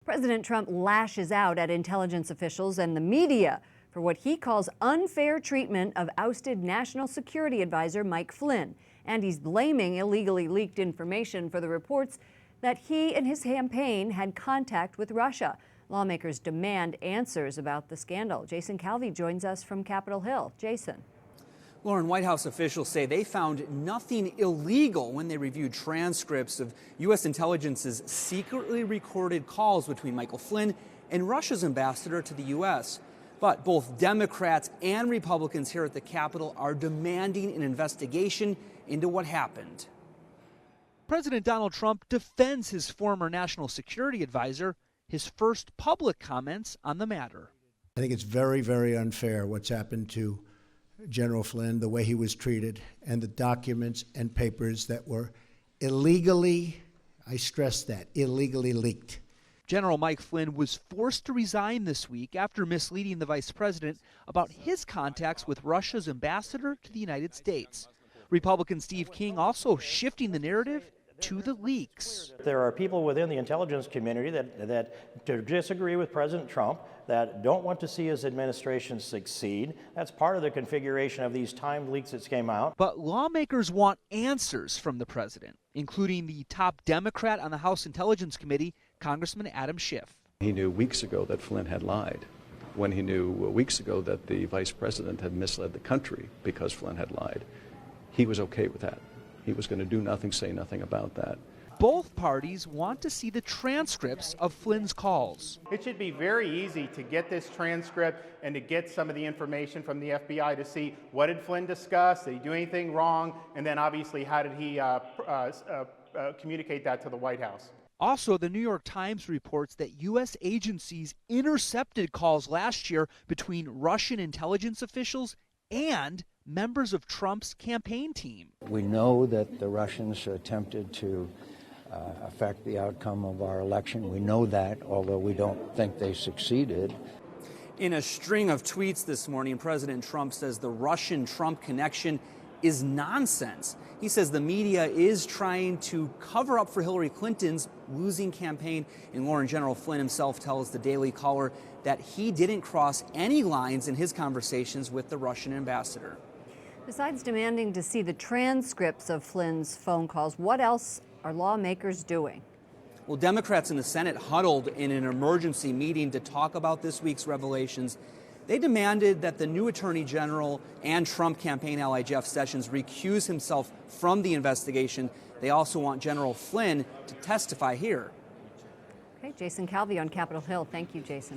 President Trump lashes out at intelligence officials and the media for what he calls unfair treatment of ousted National Security Advisor Mike Flynn. And he's blaming illegally leaked information for the reports that he and his campaign had contact with Russia. Lawmakers demand answers about the scandal. Jason Calvi joins us from Capitol Hill. Jason. Lauren, White House officials say they found nothing illegal when they reviewed transcripts of U.S. intelligence's secretly recorded calls between Michael Flynn and Russia's ambassador to the U.S. But both Democrats and Republicans here at the Capitol are demanding an investigation into what happened. President Donald Trump defends his former national security advisor, his first public comments on the matter. I think it's very, very unfair what's happened to General Flynn, the way he was treated, and the documents and papers that were illegally, I stress that, illegally leaked. General Mike Flynn was forced to resign this week after misleading the vice president about his contacts with Russia's ambassador to the United States. Republican Steve King also shifting the narrative to the leaks. There are people within the intelligence community that disagree with President Trump, that don't want to see his administration succeed. That's part of the configuration of these timed leaks that came out. But lawmakers want answers from the president, including the top Democrat on the House Intelligence Committee, Congressman Adam Schiff. He knew weeks ago that Flynn had lied, when he knew weeks ago that the vice president had misled the country because Flynn had lied. He was okay with that. He was going to do nothing, say nothing about that. Both parties want to see the transcripts of Flynn's calls. It should be very easy to get this transcript and to get some of the information from the FBI to see what did Flynn discuss, did he do anything wrong, and then obviously how did he communicate that to the White House. Also, the New York Times reports that U.S. agencies intercepted calls last year between Russian intelligence officials and members of Trump's campaign team. We know that the Russians attempted to affect the outcome of our election. We know that, although we don't think they succeeded. In a string of tweets this morning, President Trump says the Russian-Trump connection is nonsense. He says the media is trying to cover up for Hillary Clinton's losing campaign. And Lauren, General Flynn himself tells the Daily Caller that he didn't cross any lines in his conversations with the Russian ambassador. Besides demanding to see the transcripts of Flynn's phone calls, what else are lawmakers doing? Well, Democrats in the Senate huddled in an emergency meeting to talk about this week's revelations. They demanded that the new Attorney General and Trump campaign ally Jeff Sessions recuse himself from the investigation. They also want General Flynn to testify here. Okay, Jason Calvi on Capitol Hill. Thank you, Jason.